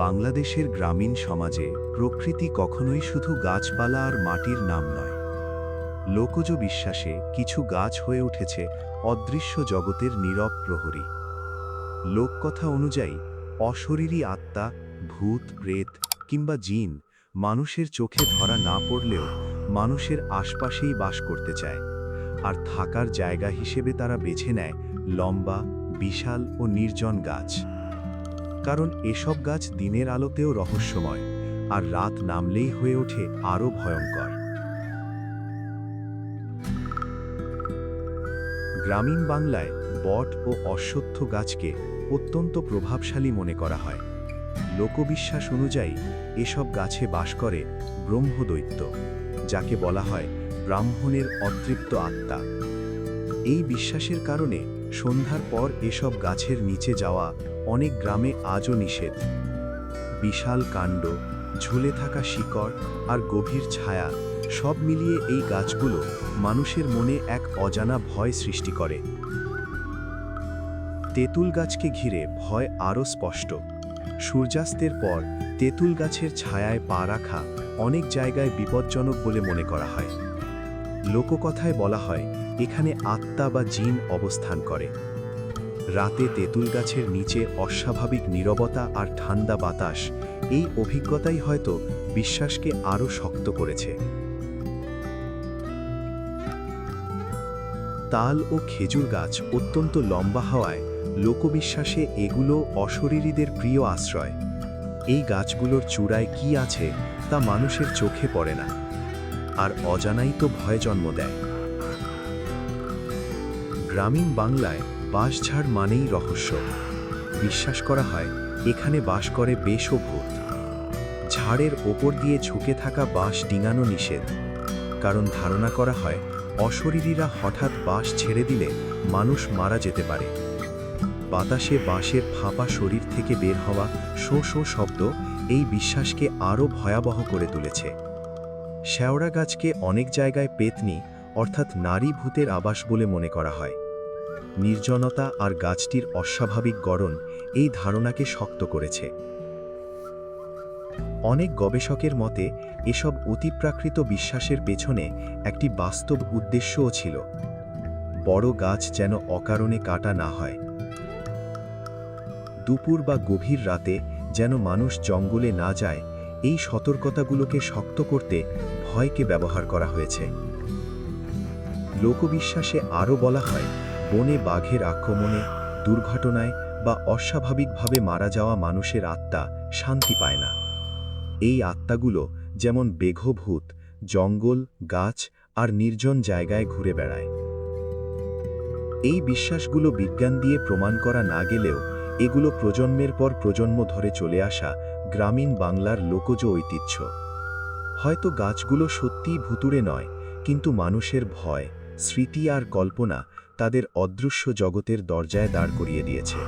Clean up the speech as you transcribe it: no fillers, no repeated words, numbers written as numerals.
বাংলাদেশের গ্রামীণ সমাজে প্রকৃতি কখনোই শুধু গাছপালা আর মাটির নাম নয়। লোকজ বিশ্বাসে কিছু গাছ হয়ে উঠেছে অদৃশ্য জগতের নীরব প্রহরী। লোককথা অনুযায়ী অশরীরী আত্মা, ভূত, প্রেত কিংবা জিন মানুষের চোখে ধরা না পড়লেও মানুষের আশপাশেই বাস করতে চায়, আর থাকার জায়গা হিসেবে তারা বেছে নেয় লম্বা, বিশাল ও নির্জন গাছ। কারণ এসব গাছ দিনের আলোতেও রহস্যময়, আর রাত নামলেই হয়ে ওঠে আরও ভয়ঙ্কর। গ্রামীণ বাংলায় বট ও অশ্বত্থ গাছকে অত্যন্ত প্রভাবশালী মনে করা হয়। লোকবিশ্বাস অনুযায়ী এসব গাছে বাস করে ব্রহ্মদৈত্য, যাকে বলা হয় ব্রাহ্মণের অতৃপ্ত আত্মা। এই বিশ্বাসের কারণে সন্ধ্যার পর এসব গাছের নিচে যাওয়া অনেক গ্রামে আজও নিষেধ। বিশাল কাণ্ড, ঝুলে থাকা শিকড় আর গভীর ছায়া সব মিলিয়ে এই গাছগুলো মানুষের মনে এক অজানা ভয় সৃষ্টি করে। তেঁতুল গাছকে ঘিরে ভয় আরও স্পষ্ট। সূর্যাস্তের পর তেঁতুল গাছের ছায়ায় পা রাখা অনেক জায়গায় বিপজ্জনক বলে মনে করা হয়। লোককথায় বলা হয় এখানে আত্মা বা জিন অবস্থান করে। রাতে তেঁতুল গাছের নিচে অস্বাভাবিক নীরবতা আর ঠান্ডা বাতাস, এই অভিজ্ঞতাই হয়তো বিশ্বাসকে আরও শক্ত করেছে। তাল ও খেজুর গাছ অত্যন্ত লম্বা হওয়ায় লোকবিশ্বাসে এগুলো অশরীরীদের প্রিয় আশ্রয়। এই গাছগুলোর চূড়ায় কি আছে তা মানুষের চোখে পড়ে না, আর অজানাই তো ভয় জন্ম দেয়। গ্রামীণ বাংলায় বাঁশঝাড় মানেই রহস্য। বিশ্বাস করা হয় এখানে বাস করে বেশ ও ভূত। ঝাড়ের ওপর দিয়ে ঝুঁকে থাকা বাঁশ ডিঙানো নিষেধ, কারণ ধারণা করা হয় অশরীরীরা হঠাৎ বাঁশ ছেড়ে দিলে মানুষ মারা যেতে পারে। বাতাসে বাঁশের ফাঁপা শরীর থেকে বের হওয়া শো শো শব্দ এই বিশ্বাসকে আরও ভয়াবহ করে তুলেছে। শেওড়া গাছকে অনেক জায়গায় পেতনি অর্থাৎ নারী ভূতের আবাস বলে মনে করা হয়। নির্জনতা আর গাছটির অস্বাভাবিক গড়ন এই ধারণাকে শক্ত করেছে। অনেক গবেষকের মতে এসব অতিপ্রাকৃত বিশ্বাসের পেছনে একটি বাস্তব উদ্দেশ্যও ছিল, বড় গাছ যেন অকারণে কাটা না হয়। দুপুর বা গভীর রাতে যেন মানুষ জঙ্গলে না যায়, এই সতর্কতাগুলোকে শক্ত করতে ভয়কে ব্যবহার করা হয়েছে। লোকবিশ্বাসে আরও বলা হয় বনে বাঘের আক্রমণে, দুর্ঘটনায় বা অস্বাভাবিকভাবে মারা যাওয়া মানুষের আত্মা শান্তি পায় না। এই আত্মাগুলো যেমন বেঘভূত জঙ্গল, গাছ আর নির্জন জায়গায় ঘুরে বেড়ায়। এই বিশ্বাসগুলো বিজ্ঞান দিয়ে প্রমাণ করা না গেলেও এগুলো প্রজন্মের পর প্রজন্ম ধরে চলে আসা গ্রামীণ বাংলার লোকজ ঐতিহ্য। হয়তো গাছগুলো সত্যিই ভুতুড়ে নয়, কিন্তু মানুষের ভয়, স্মৃতি আর কল্পনা তাদের অদৃশ্য জগতের দরজায় দাঁড় করিয়ে দিয়েছে।